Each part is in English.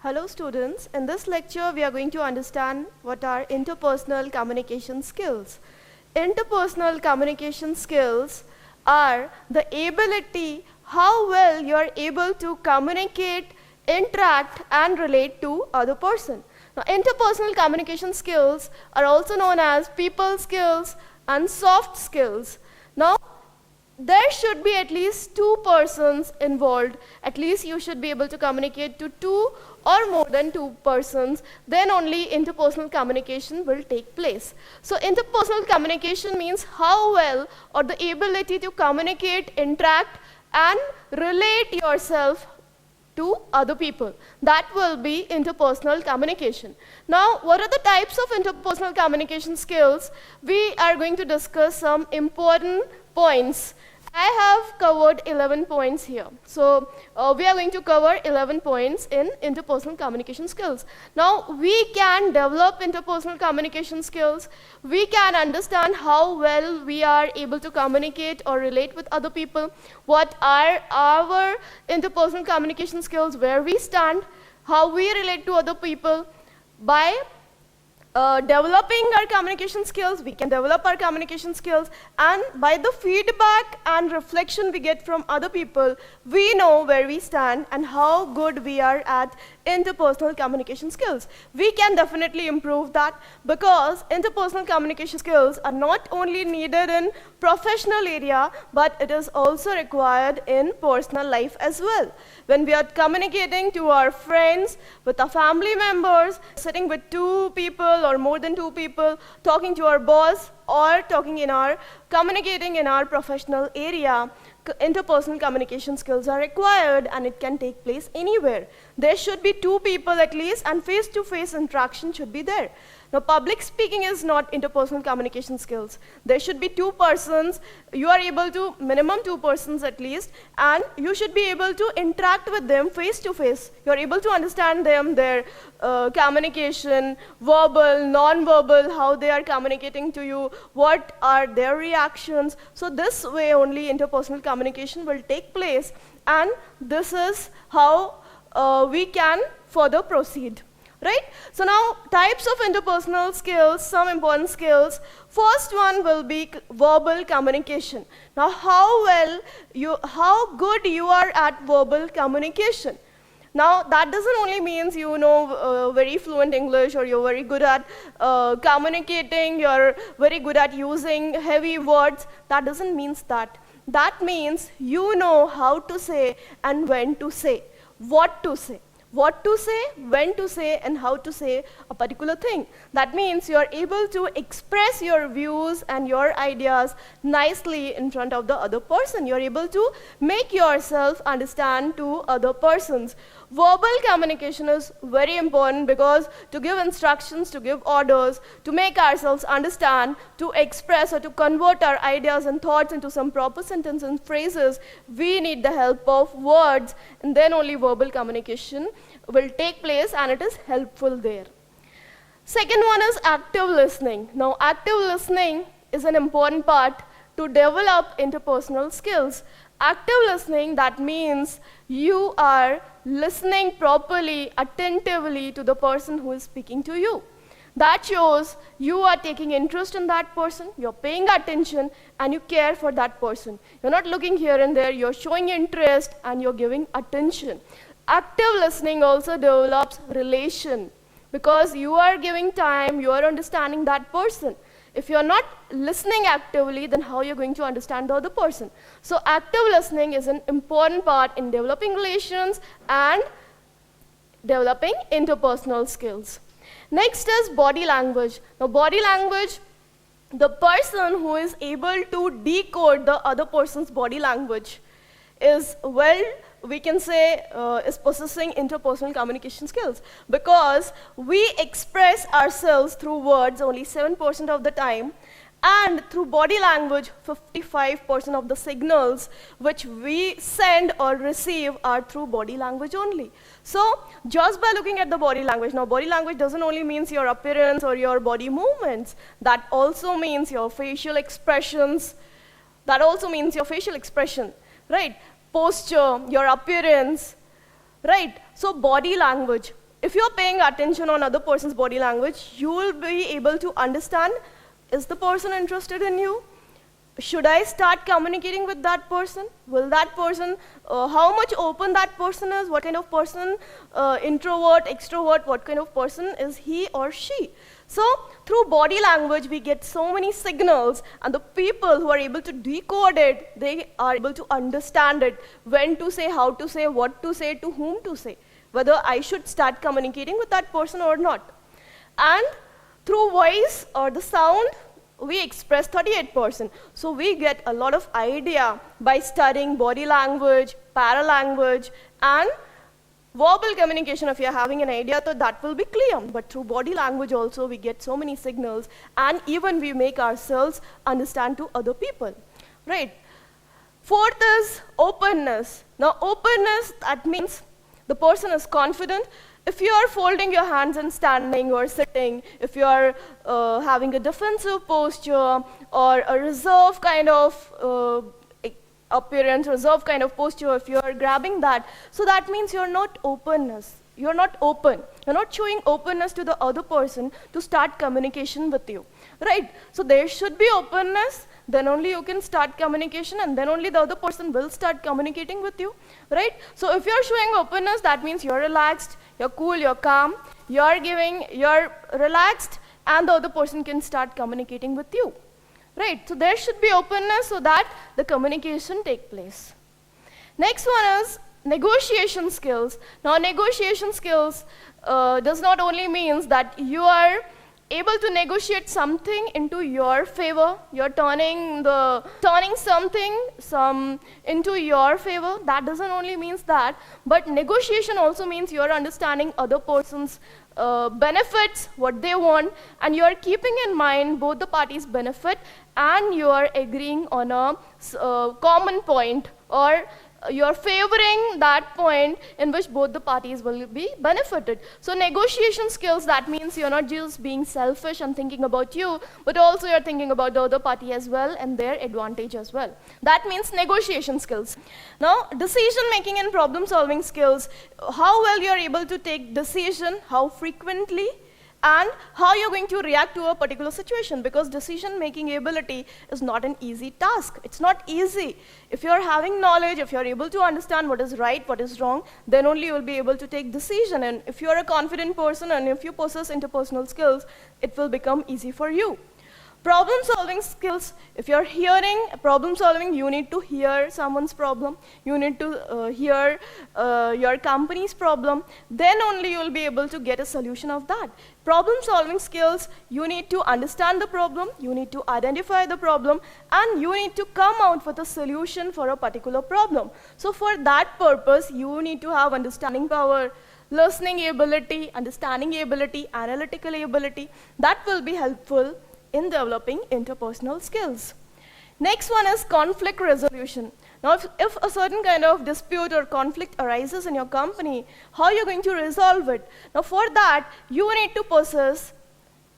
Hello students, in this lecture we are going to understand what are interpersonal communication skills. Interpersonal communication skills are the ability how well you are able to communicate, interact and relate to other person. Now interpersonal communication skills are also known as people skills and soft skills. Now there should be at least two persons involved. At least you should be able to communicate to two or more than two persons. Then only interpersonal communication will take place. So interpersonal communication means how well or the ability to communicate, interact and relate yourself to other people. That will be interpersonal communication. Now, what are the types of interpersonal communication skills? We are going to discuss some important points. I have covered 11 points here. So, we are going to cover 11 points in interpersonal communication skills. Now, we can develop interpersonal communication skills. We can understand how well we are able to communicate or relate with other people. What are our interpersonal communication skills, where we stand, how we relate to other people. By developing our communication skills, we can develop our communication skills, and by the feedback and reflection we get from other people, we know where we stand and how good we are at interpersonal communication skills. We can definitely improve that, because interpersonal communication skills are not only needed in professional area, but it is also required in personal life as well. When we are communicating to our friends, with our family members, sitting with two people or more than two people, talking to our boss, or communicating in our professional area, interpersonal communication skills are required, and it can take place anywhere. There should be two people at least, and face-to-face interaction should be there. Now, public speaking is not interpersonal communication skills. There should be two persons. You are able to, minimum two persons at least, and you should be able to interact with them face-to-face. You are able to understand them, their communication, verbal, non-verbal, how they are communicating to you, what are their reactions. So this way only interpersonal communication will take place, and this is how we can further proceed. Right? So now, types of interpersonal skills, some important skills. First one will be verbal communication. Now, how good you are at verbal communication. Now, that doesn't only mean you know very fluent English, or you're very good at communicating, you're very good at using heavy words. That doesn't mean that. That means you know how to say and when to say, what to say. What to say, when to say, and how to say a particular thing. That means you are able to express your views and your ideas nicely in front of the other person. You are able to make yourself understand to other persons. Verbal communication is very important, because to give instructions, to give orders, to make ourselves understand, to express or to convert our ideas and thoughts into some proper sentences and phrases, we need the help of words, and then only verbal communication will take place, and it is helpful there. Second one is active listening. Now, active listening is an important part to develop interpersonal skills. Active listening, that means you are listening properly, attentively to the person who is speaking to you. That shows you are taking interest in that person, you're paying attention, and you care for that person. You're not looking here and there, you're showing interest and you're giving attention. Active listening also develops relation, because you are giving time, you are understanding that person. If you're not listening actively, then how you're going to understand the other person? So active listening is an important part in developing relations and developing interpersonal skills. Next is body language. Now, body language, the person who is able to decode the other person's body language is, well, we can say is possessing interpersonal communication skills, because we express ourselves through words only 7% of the time, and through body language 55% of the signals which we send or receive are through body language only. So just by looking at the body language, now body language doesn't only means your appearance or your body movements, that also means your facial expressions, right? Posture, your appearance, right? So body language. if you're paying attention on other person's body language, you will be able to understand, is the person interested in you? Should I start communicating with that person? Will that person, how much open that person is, what kind of person, introvert, extrovert, what kind of person is he or she? So through body language, we get so many signals, and the people who are able to decode it, they are able to understand it, when to say, how to say, what to say, to whom to say, whether I should start communicating with that person or not. And through voice or the sound, we express 38%. So we get a lot of idea by studying body language, paralanguage, and verbal communication. If you're having an idea, so that will be clear. But through body language also, we get so many signals, and even we make ourselves understand to other people, right? Fourth is openness. Now openness, that means the person is confident. If you are folding your hands and standing or sitting, if you are having a defensive posture or a reserve kind of appearance, reserve kind of posture, if you are grabbing that, so that means you're not openness. You're not open. You're not showing openness to the other person to start communication with you, right? So there should be openness, then only you can start communication, and then only the other person will start communicating with you, right? So if you're showing openness, that means you're relaxed, you're cool, you're calm, you're relaxed, and the other person can start communicating with you, right? So there should be openness so that the communication take place. Next one is negotiation skills. Now negotiation skills does not only means that you are able to negotiate something into your favor, you're turning something into your favor. That doesn't only means that, but negotiation also means you're understanding other person's benefits, what they want, and you're keeping in mind both the parties' benefit, and you're agreeing on a common point, or you're favoring that point in which both the parties will be benefited. So negotiation skills, that means you're not just being selfish and thinking about you, but also you're thinking about the other party as well and their advantage as well. That means negotiation skills. Now decision making and problem solving skills, how well you're able to take decision, how frequently, and how you're going to react to a particular situation, because decision-making ability is not an easy task. It's not easy. If you're having knowledge, if you're able to understand what is right, what is wrong, then only you'll be able to take decision. And if you're a confident person and if you possess interpersonal skills, it will become easy for you. Problem-solving skills, if you're hearing problem-solving, you need to hear someone's problem, you need to hear your company's problem, then only you'll be able to get a solution of that. Problem-solving skills, you need to understand the problem, you need to identify the problem, and you need to come out with a solution for a particular problem. So for that purpose, you need to have understanding power, listening ability, understanding ability, analytical ability. That will be helpful in developing interpersonal skills. Next one is conflict resolution. Now if a certain kind of dispute or conflict arises in your company, how you're going to resolve it? Now for that, you need to possess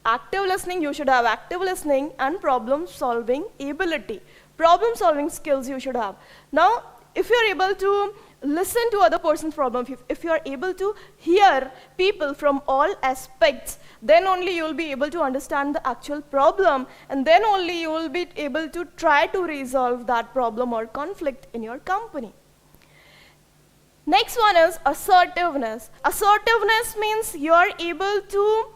active listening, you should have active listening, and problem solving ability. Problem solving skills you should have. Now if you're able to listen to other person's problem, if you are able to hear people from all aspects, then only you will be able to understand the actual problem, and then only you will be able to try to resolve that problem or conflict in your company. Next one is assertiveness. Assertiveness means you are able to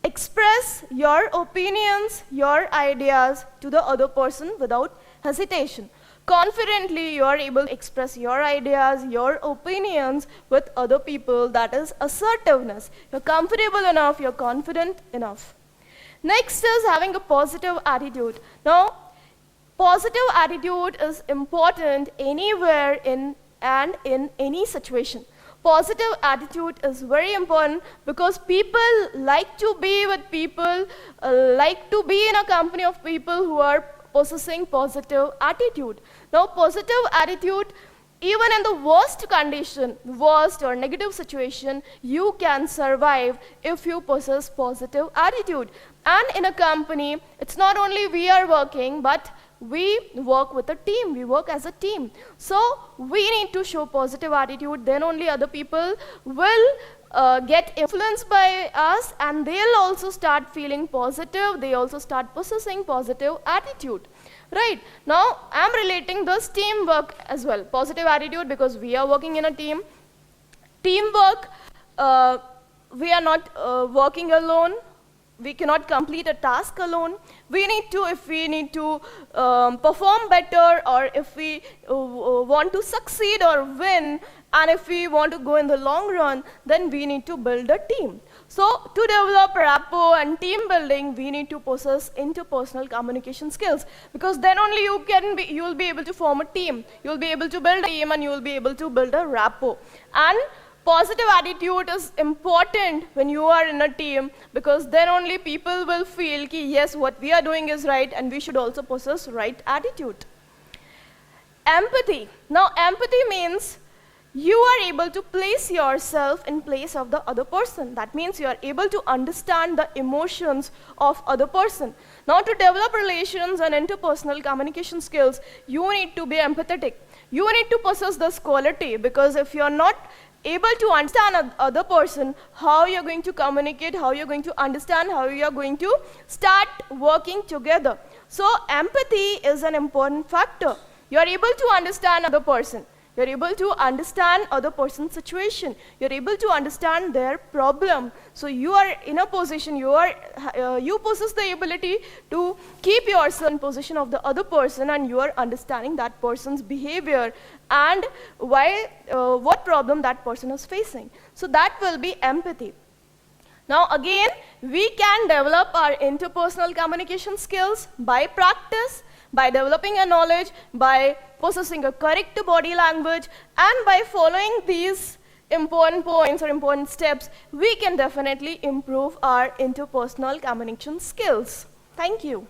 express your opinions, your ideas to the other person without hesitation. Confidently, you are able to express your ideas, your opinions with other people. That is assertiveness. You're comfortable enough, you're confident enough. Next is having a positive attitude. Now, positive attitude is important anywhere in any situation. Positive attitude is very important because people like to be with people, like to be in a company of people who are possessing positive attitude. Now positive attitude, even in the worst condition, worst or negative situation, you can survive if you possess positive attitude. And in a company, it's not only we are working, but we work with a team, we work as a team. So we need to show positive attitude, then only other people will get influenced by us, and they'll also start feeling positive, they also start possessing positive attitude. Right, now I'm relating this teamwork as well, positive attitude, because we are working in a team. Teamwork, we are not working alone. We cannot complete a task alone. We need to, if we need to perform better, or if we want to succeed or win, and if we want to go in the long run, then we need to build a team. So to develop rapport and team building, we need to possess interpersonal communication skills, because then only you will be able to form a team. You will be able to build a team, and you will be able to build a rapport. And positive attitude is important when you are in a team, because then only people will feel ki yes, what we are doing is right, and we should also possess right attitude. Empathy. Now empathy means you are able to place yourself in place of the other person. That means you are able to understand the emotions of other person. Now to develop relations and interpersonal communication skills, you need to be empathetic. You need to possess this quality, because if you are not able to understand other person, how you're going to communicate, how you're going to understand, how you're going to start working together. So empathy is an important factor. You're able to understand other person. You're able to understand other person's situation. You're able to understand their problem. So you are in a position, you possess the ability to keep yourself in position of the other person, and you are understanding that person's behavior and why, what problem that person is facing. So that will be empathy. Now again, we can develop our interpersonal communication skills by practice, by developing a knowledge, by possessing a correct body language, and by following these important points or important steps, we can definitely improve our interpersonal communication skills. Thank you.